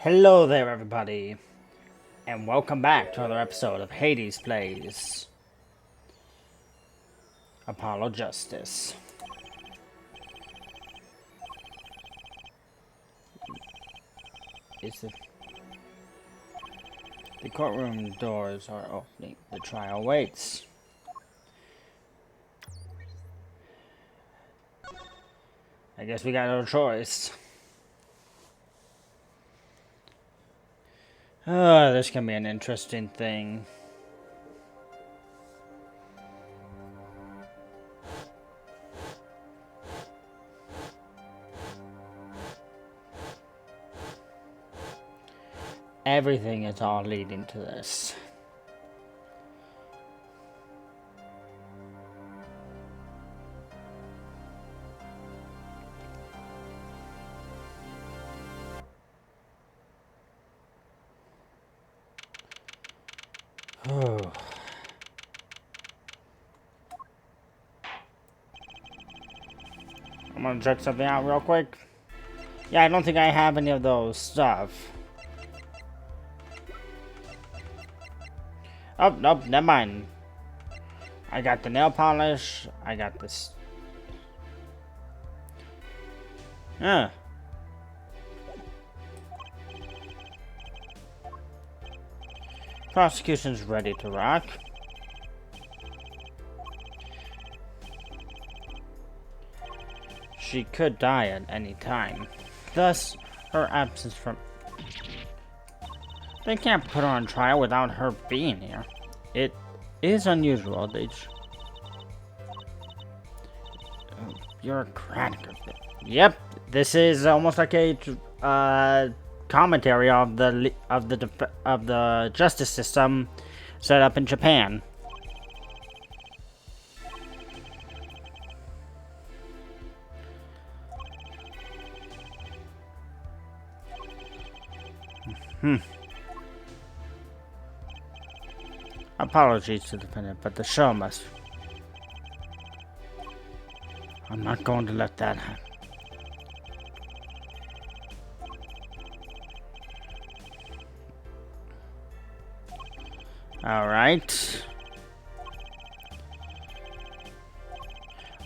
Hello there, everybody, and welcome back to another episode of Hades Plays Apollo Justice. The courtroom doors are opening. The trial waits. I guess we got no choice. This can be an interesting thing. Everything is all leading to this. Oh. I'm gonna check something out real quick. Yeah, I don't think I have any of those stuff. Oh, nope, never mind. I got the nail polish. I got this. Yeah. Prosecution's ready to rock. She could die at any time. Thus, her absence from... They can't put her on trial without her being here. It is unusual. Bureaucratic. Yep, this is almost like a commentary of the justice system set up in Japan. Apologies to the defendant, but the show must... I'm not going to let that happen. Alright.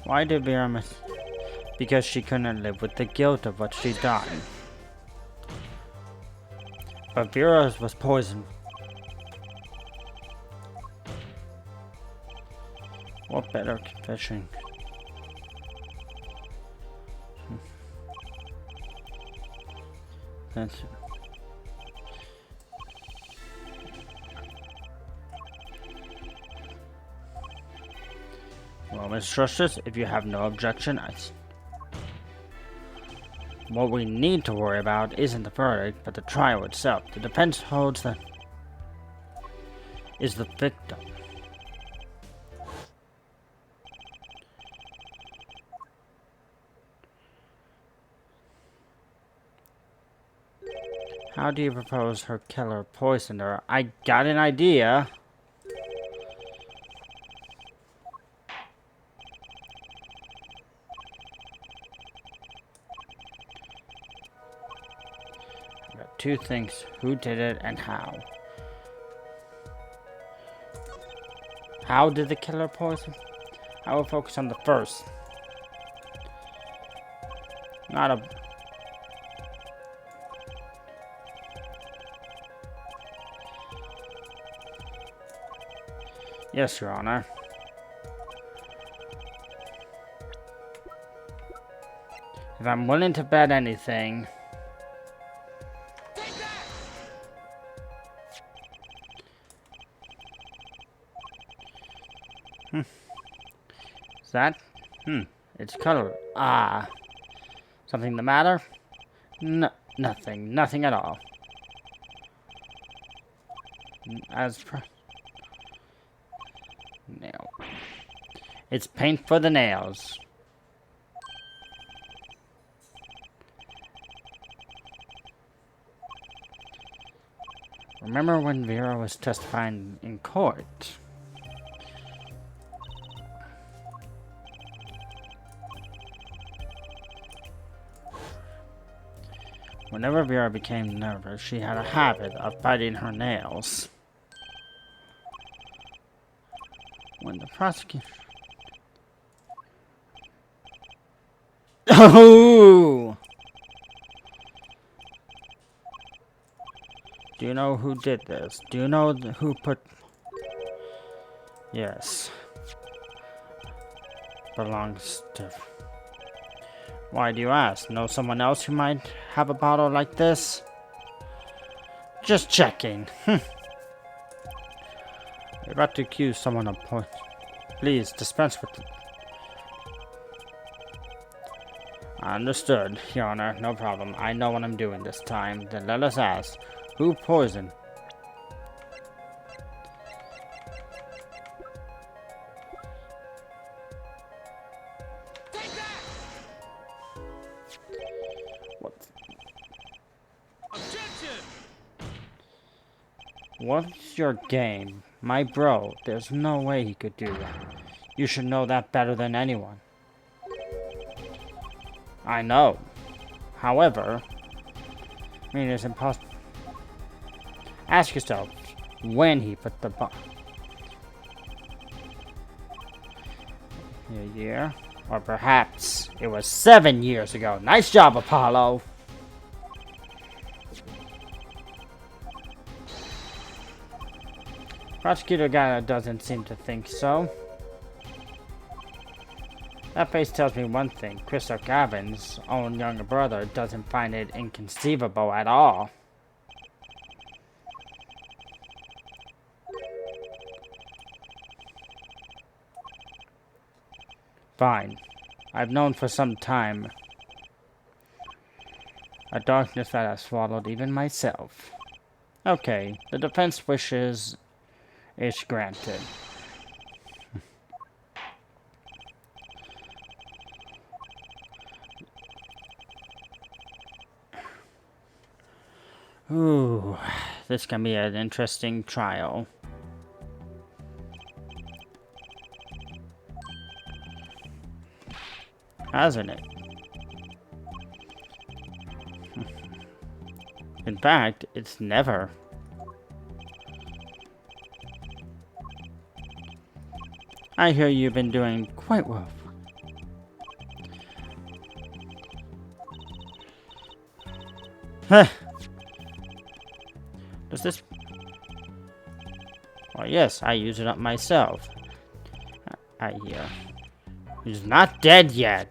Why did Vera miss? Because she couldn't live with the guilt of what she'd done. But Vera's was poisoned. What better confession? That's... Well, Miss Justice, if you have no objection, what we need to worry about isn't the verdict, but the trial itself. The defense holds that is the victim. How do you propose her killer poisoned her? I got an idea. I got two things. Who did it and how? How did the killer poison? I will focus on the first. Not a... Yes, Your Honor. If I'm willing to bet anything... Is that? It's color. Ah. Something the matter? Nothing. Nothing at all. As for... Nail. It's paint for the nails. Remember when Vera was testifying in court? Whenever Vera became nervous, she had a habit of biting her nails. When the prosecution... Oh! Do you know who did this? Do you know who put... Yes. Belongs to... Why do you ask? Know someone else who might have a bottle like this? Just checking. You're about to accuse someone of poison. Please dispense with it. Understood, Your Honor. No problem. I know what I'm doing this time. Then let us ask, who poisoned? What? Objection! What's your game? My bro, there's no way he could do that. You should know that better than anyone. I know. However, I mean, it's impossible. Ask yourself when he put the bomb. A year? Or perhaps it was 7 years ago. Nice job, Apollo! Prosecutor guy doesn't seem to think so. That face tells me one thing. Christopher Gavin's own younger brother doesn't find it inconceivable at all. Fine. I've known for some time a darkness that has swallowed even myself. Okay, the defense wishes is granted. Ooh, this can be an interesting trial. Hasn't it? In fact, it's never. I hear you've been doing quite well. Huh. Does this... Well, yes, I use it up myself. I hear. He's not dead yet.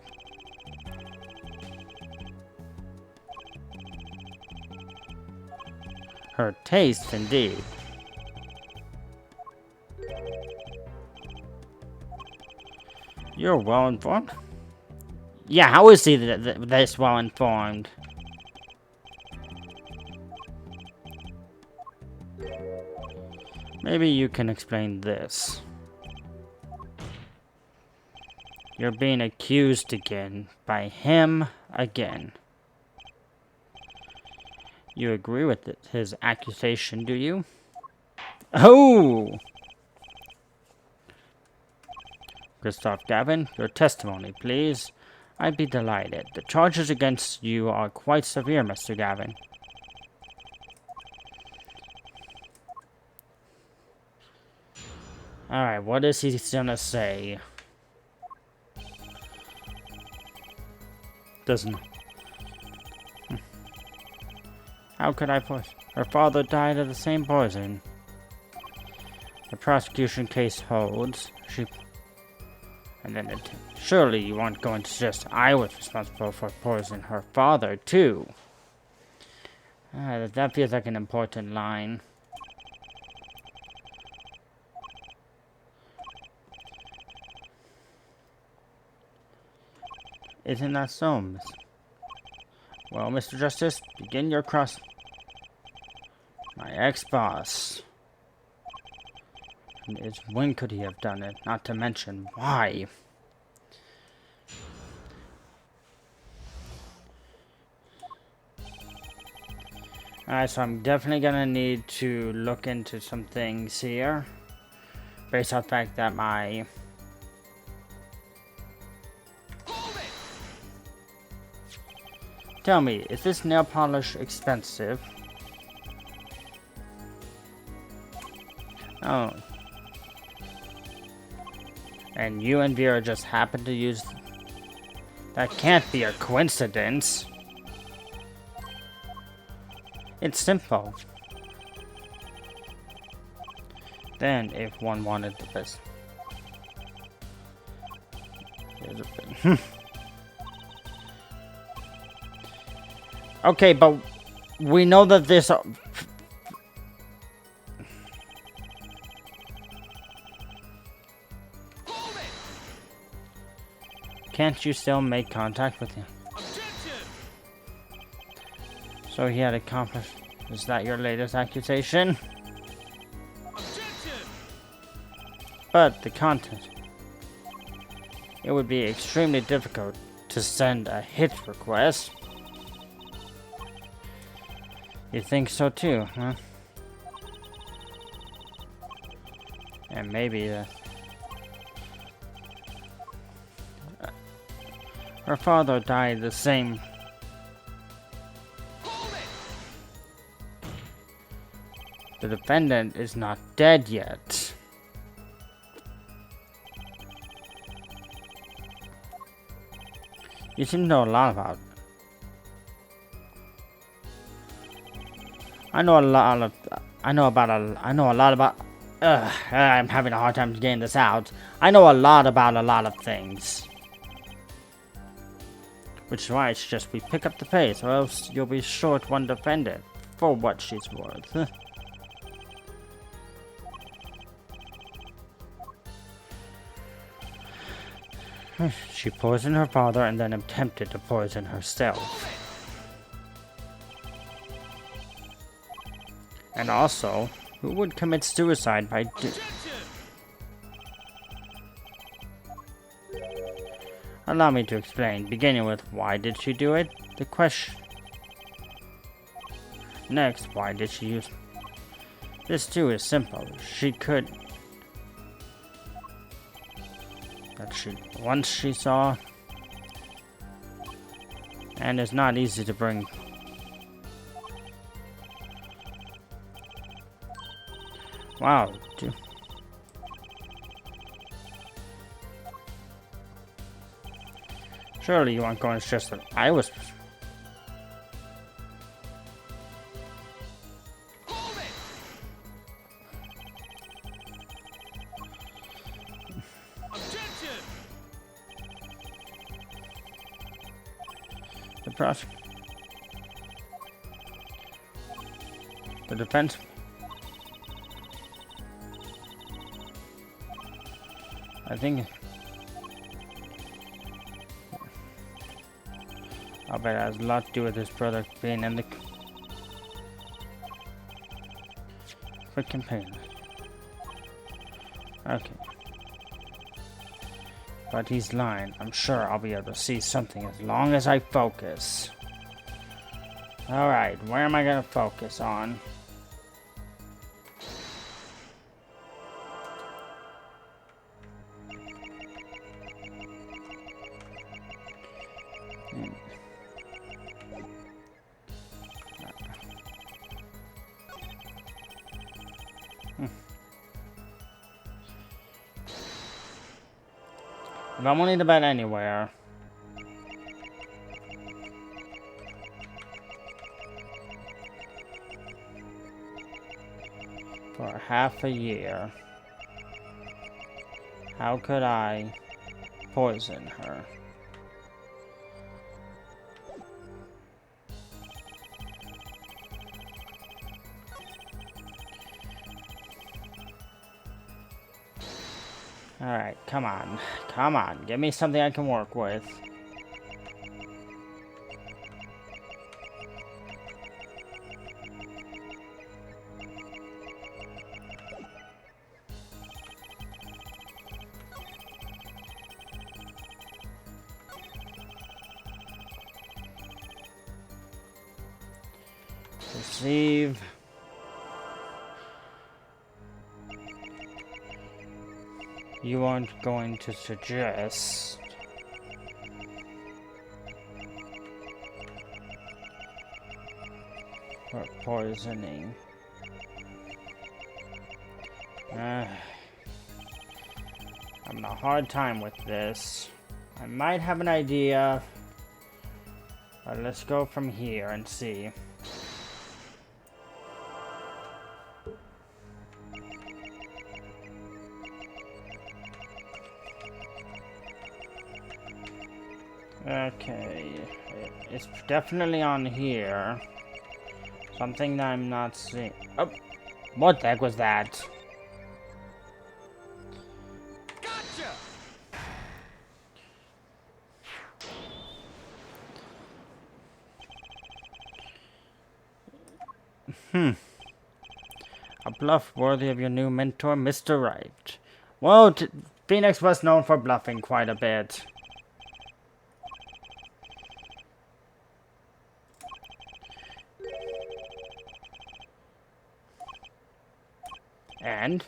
Her taste, indeed. You're well informed? Yeah, how is he this well informed? Maybe you can explain this. You're being accused again by him again. You agree with his accusation, do you? Oh! Christoph Gavin, your testimony, please. I'd be delighted. The charges against you are quite severe, Mr. Gavin. Alright, what is he gonna say? Doesn't... How could I poison? Her father died of the same poison. The prosecution case holds. And then surely you aren't going to suggest I was responsible for poisoning her father, too. That feels like an important line. Isn't that so, Miss? Well, Mr. Justice, begin your cross... My ex-boss. When could he have done it? Not to mention, why? Alright, so I'm definitely gonna need to look into some things here. Based on the fact that my... Tell me, is this nail polish expensive? Oh. And you and Vera just happen to use... That can't be a coincidence. It's simple. Then, if one wanted the best... Here's a bit. Okay, but we know that this... Can't you still make contact with him? So he had accomplished... Is that your latest accusation? But the content... It would be extremely difficult to send a hit request. You think so too, huh? And maybe her father died the same. The defendant is not dead yet. You seem to know a lot about. I know a lot about. I'm having a hard time getting this out. I know a lot about a lot of things. Which is why it's just we pick up the pace, or else you'll be short one defendant for what she's worth. She poisoned her father and then attempted to poison herself. And also, who would commit suicide by Allow me to explain, beginning with why did she do it? The question. Next, why did she use... This too is simple. She could... That she... Once she saw... And it's not easy to bring... Wow. Surely you aren't going to just that I was... The prosecutor... The defense... I think... I bet it has a lot to do with his brother being in the... For campaign. Okay. But he's lying. I'm sure I'll be able to see something as long as I focus. Alright, where am I gonna focus on? If I'm willing to bet anywhere. For half a year. How could I poison her? Alright, come on. Come on, give me something I can work with. Receive. You aren't going to suggest... for poisoning. I'm having a hard time with this. I might have an idea, but let's go from here and see. Okay, it's definitely on here. Something that I'm not seeing. Oh, what the heck was that? Gotcha! A bluff worthy of your new mentor, Mr. Right. Well, Phoenix was known for bluffing quite a bit. And,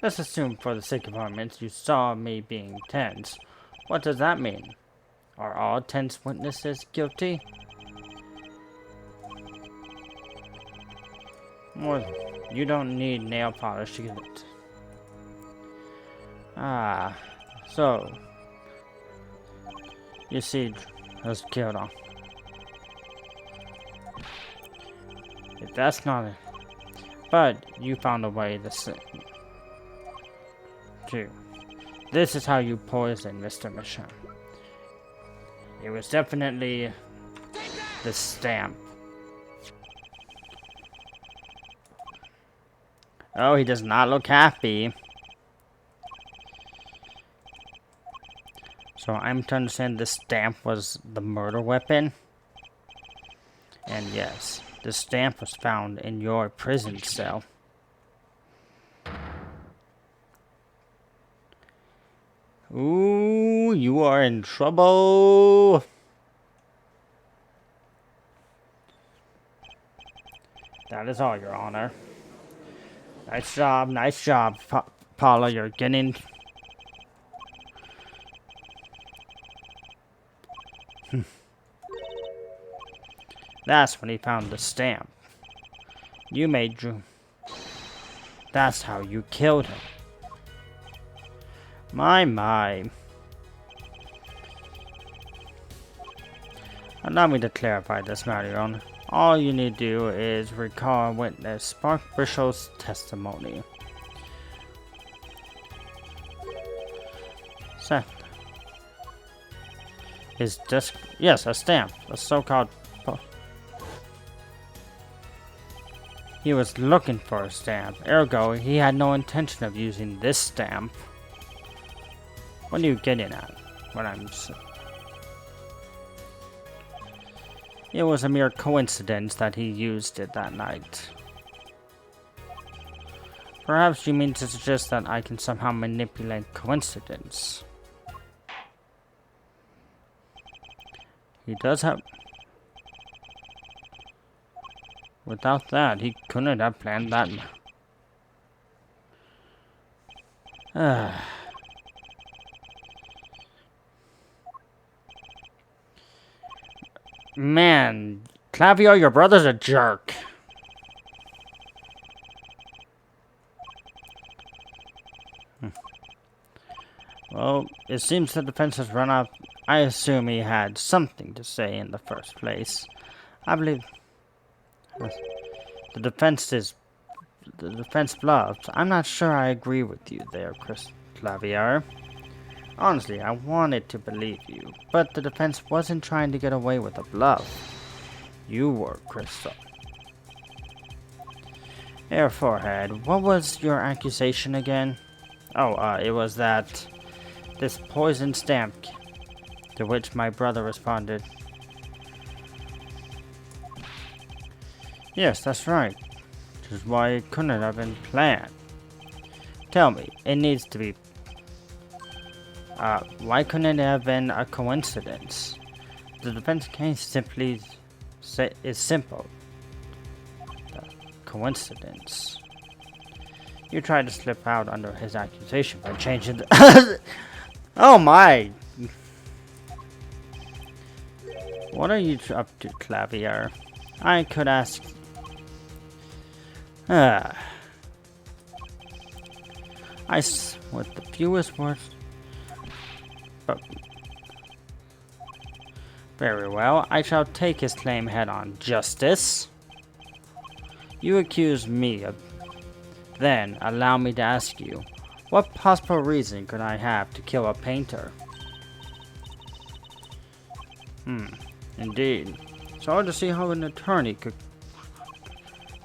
let's assume for the sake of argument, you saw me being tense. What does that mean? Are all tense witnesses guilty? Well, you don't need nail polish to get it. Ah, so, you see, was killed off. If that's not it. But you found a way to. This is how you poison Mr. Michon. It was definitely the stamp. Oh, he does not look happy. So I'm to understand the stamp was the murder weapon. And yes, the stamp was found in your prison cell. Ooh, you are in trouble. That is all, Your Honor. Nice job, Paula. You're getting... That's when he found the stamp. You made Drew. That's how you killed him. My. Allow me to clarify this matter, Your Honor. All you need to do is recall witness Spark Bristol's testimony. Seth. His disc. Yes, a stamp. A so-called. He was looking for a stamp. Ergo, he had no intention of using this stamp. What are you getting at? What I'm saying? It was a mere coincidence that he used it that night. Perhaps you mean to suggest that I can somehow manipulate coincidence. He does have... Without that, he couldn't have planned that. Man, Clavio, your brother's a jerk. Well, it seems the defense has run out. I assume he had something to say in the first place. I believe the defense bluffed. I'm not sure I agree with you there, Chris Clavier. Honestly, I wanted to believe you, but the defense wasn't trying to get away with a bluff. You were, Crystal. Air Forehead, what was your accusation again? Oh, it was that this poison stamp, to which my brother responded. Yes, that's right. Which is why it couldn't have been planned. Tell me, it needs to be... why couldn't it have been a coincidence? The defense case simply is simple. Coincidence. You tried to slip out under his accusation by changing the... Oh my! What are you up to, Clavier? I could ask Ah. With the fewest words. But very well, I shall take his claim head on, Justice. You accuse me of. Then allow me to ask you, what possible reason could I have to kill a painter? Indeed. It's hard to see how an attorney could.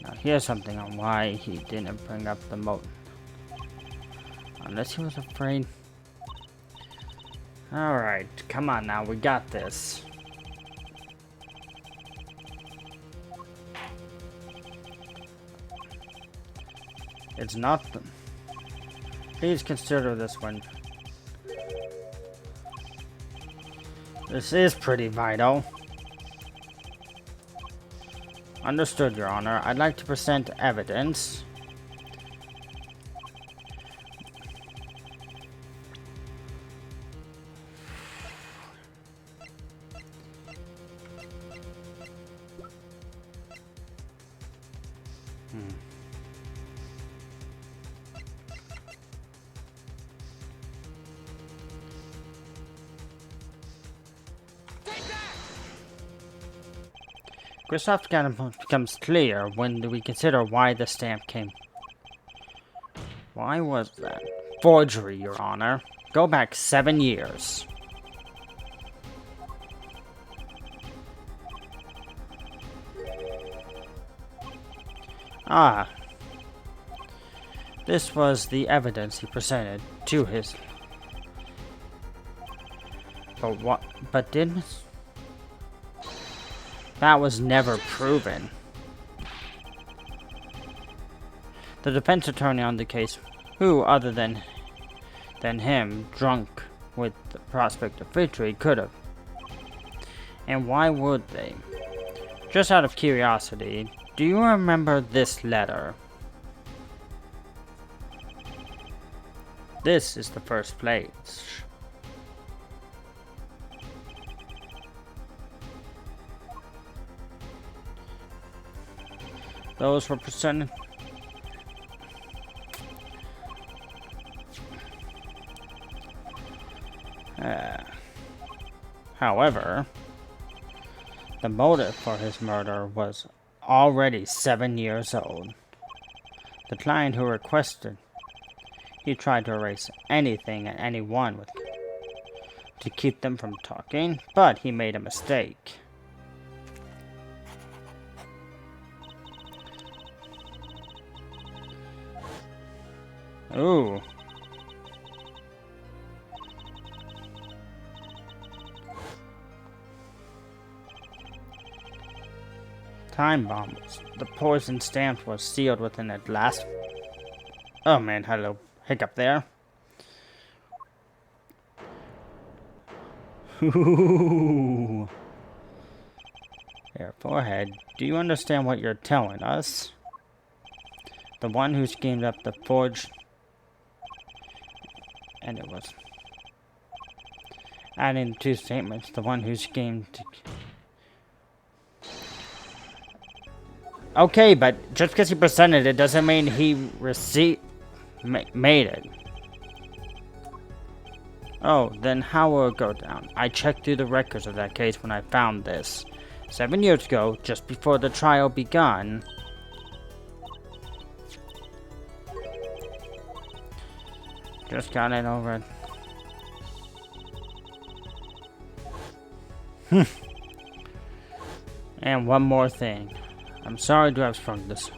Now here's something on why he didn't bring up the moat. Unless he was afraid. Alright, come on now, we got this. It's not them. Please consider this one. This is pretty vital. Understood, Your Honor. I'd like to present evidence. Kristoff's Cannon becomes clear when we consider why the stamp came. Why was that? Forgery, Your Honor. Go back 7 years. Ah. This was the evidence he presented to his... But what? But did... That was never proven. The defense attorney on the case, who other than him, drunk with the prospect of victory, could have. And why would they? Just out of curiosity, do you remember this letter? This is the first page. Those were presented. However, the motive for his murder was already 7 years old. The client who requested, he tried to erase anything and anyone to keep them from talking, but he made a mistake. Ooh. Time bombs. The poison stamp was sealed within it last. Oh man, hello. Hiccup there. Ooh. Your forehead. Do you understand what you're telling us? The one who schemed up the forged. And it was. Adding 2 statements, the one who schemed to... Okay, but just because he presented it doesn't mean he made it. Oh, then how will it go down? I checked through the records of that case when I found this. 7 years ago, just before the trial begun. Just got it over it. And one more thing. I'm sorry to have sprung this.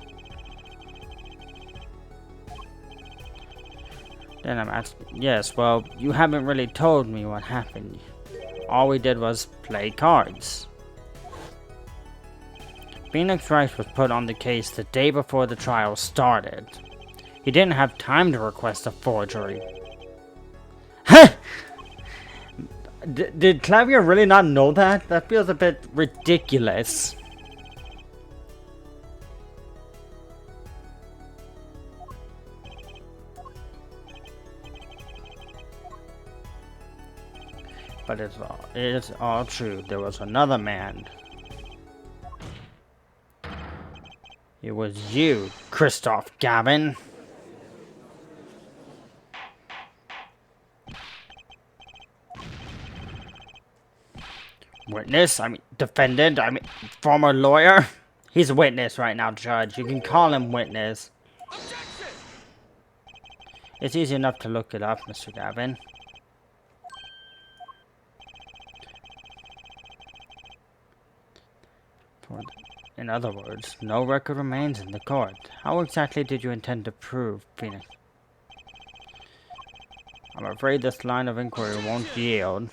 Then I'm asking, yes, well, you haven't really told me what happened. All we did was play cards. Phoenix Wright was put on the case the day before the trial started. He didn't have time to request a forgery. Did Clavier really not know that? That feels a bit ridiculous. But it's all true. There was another man. It was you, Christoph Gavin. Witness, I mean, defendant, I mean, former lawyer. He's a witness right now, Judge. You can call him witness. Objection! It's easy enough to look it up, Mr. Gavin. In other words, no record remains in the court. How exactly did you intend to prove, Phoenix? I'm afraid this line of inquiry won't yield.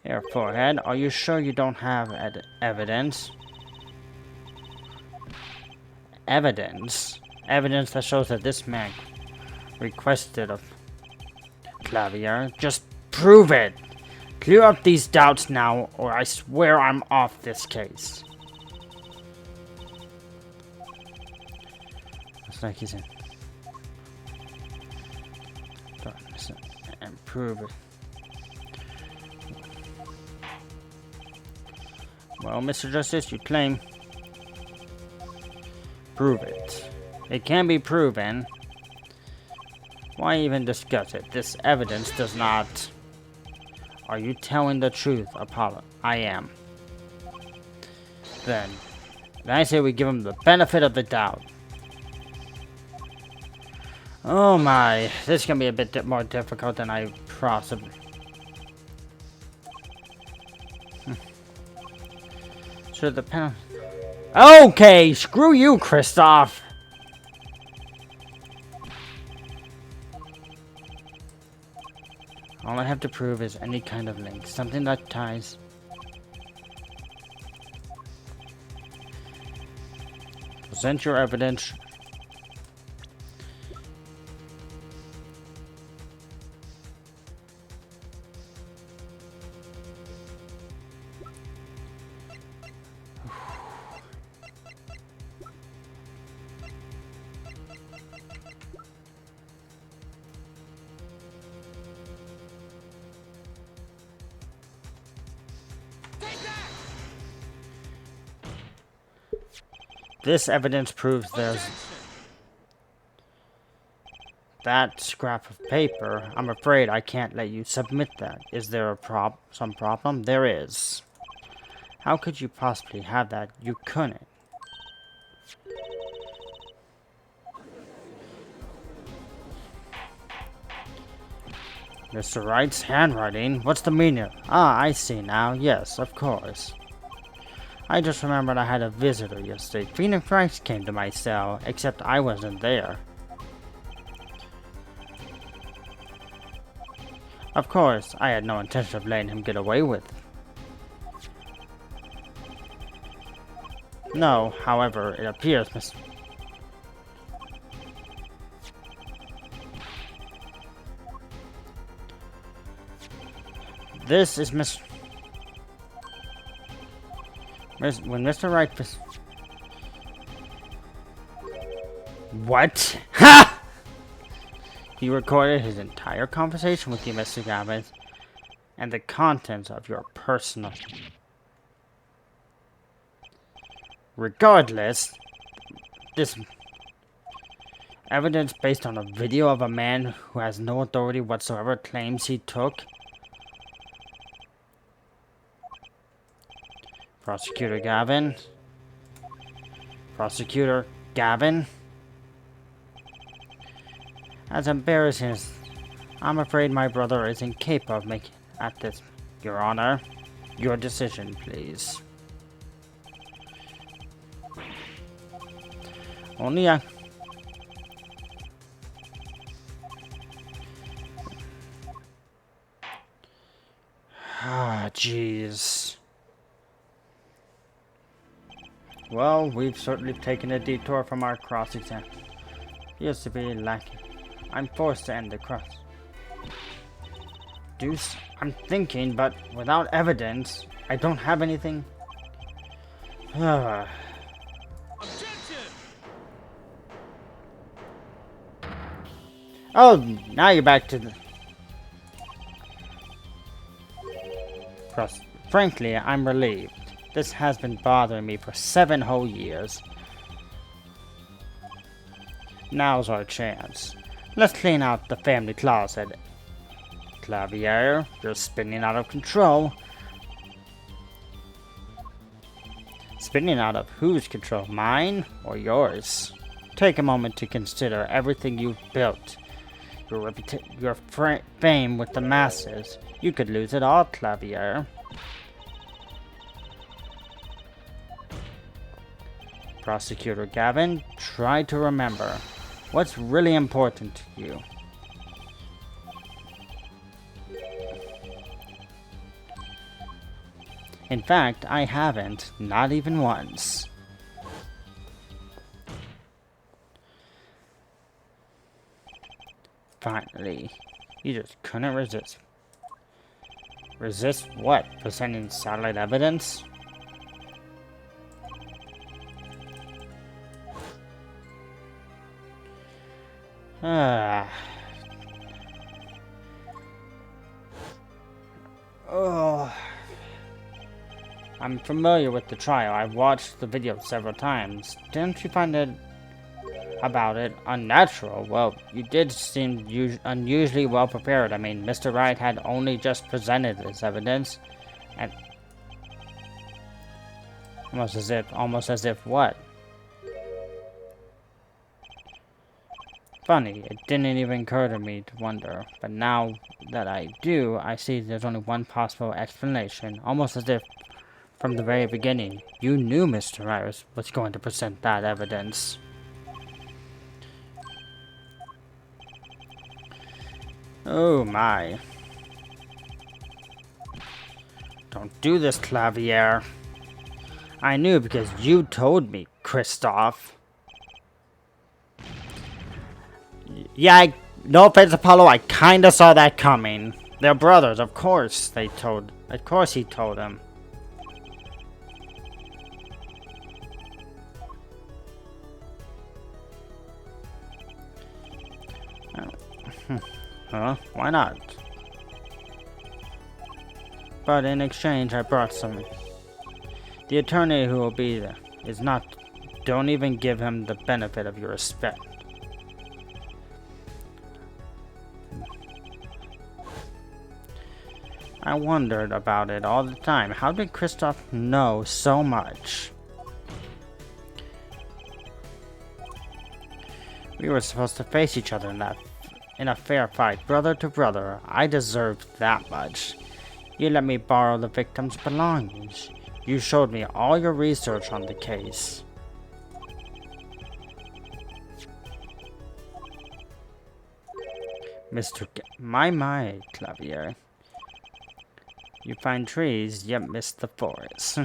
Here, forehead, are you sure you don't have evidence? Evidence? Evidence that shows that this man requested a clavier? Just prove it! Clear up these doubts now, or I swear I'm off this case. Looks like he's in. Darkness and prove it. Well, Mr. Justice, you claim. Prove it. It can be proven. Why even discuss it? This evidence does not. Are you telling the truth, Apollo? I am. Then I say we give him the benefit of the doubt. Oh my, this is gonna be a bit more difficult than I possibly. Should the penalty? Okay, screw you, Christoph. All I have to prove is any kind of link, something that ties. Present your evidence. This evidence proves there's that scrap of paper. I'm afraid I can't let you submit that. Is there some problem? There is. How could you possibly have that? You couldn't. Mr. Wright's handwriting? What's the meaning? Ah, I see now. Yes, of course. I just remembered I had a visitor yesterday. Phoenix Wright came to my cell, except I wasn't there. Of course, I had no intention of letting him get away with it. No, however, it appears Miss... This is Miss... When Mr. Wright... What? Ha! He recorded his entire conversation with you, Mr. Gavin, and the contents of your personal... Regardless, this evidence based on a video of a man who has no authority whatsoever claims he took... Prosecutor Gavin? Prosecutor Gavin? As embarrassing as... I'm afraid my brother is incapable of making at this. Your Honor, your decision, please. Only I... Ah, jeez. Well, we've certainly taken a detour from our cross-exam. Appears to be lacking. I'm forced to end the cross. Deuce, I'm thinking, but without evidence, I don't have anything. Objection! Oh, now you're back to the... Frankly, I'm relieved. This has been bothering me for 7 whole years. Now's our chance. Let's clean out the family closet. Clavier, you're spinning out of control. Spinning out of whose control? Mine or yours? Take a moment to consider everything you've built. Your fame with the masses. You could lose it all, Clavier. Prosecutor Gavin, try to remember what's really important to you. In fact, I haven't, not even once. Finally, you just couldn't resist. Resist what? Presenting satellite evidence? Oh. I'm familiar with the trial. I've watched the video several times. Didn't you find it unnatural? Well, you did seem unusually well prepared. I mean, Mr. Wright had only just presented this evidence, and almost as if what? Funny, it didn't even occur to me to wonder, but now that I do, I see there's only one possible explanation, almost as if from the very beginning, you knew Mr. Wright was going to present that evidence. Oh my. Don't do this, Clavier. I knew because you told me, Kristoff. Yeah, no offense, Apollo, I kinda saw that coming. They're brothers, of course he told him. Huh? Why not? But in exchange, I brought some. The attorney who will be there is not. Don't even give him the benefit of your respect. I wondered about it all the time. How did Kristoff know so much? We were supposed to face each other in a fair fight, brother to brother. I deserved that much. You let me borrow the victim's belongings. You showed me all your research on the case. My, Clavier. You find trees, yet miss the forest.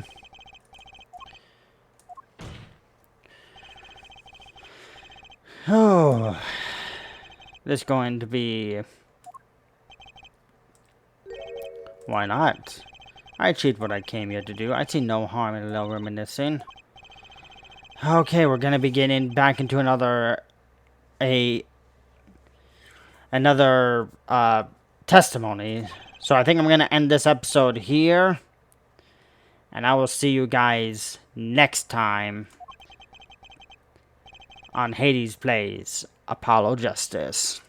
Oh, this is going to be... Why not? I achieved what I came here to do. I see no harm in a little reminiscing. Okay, we're gonna be getting back into another testimony. So I think I'm gonna end this episode here, and I will see you guys next time on Hades Plays Apollo Justice.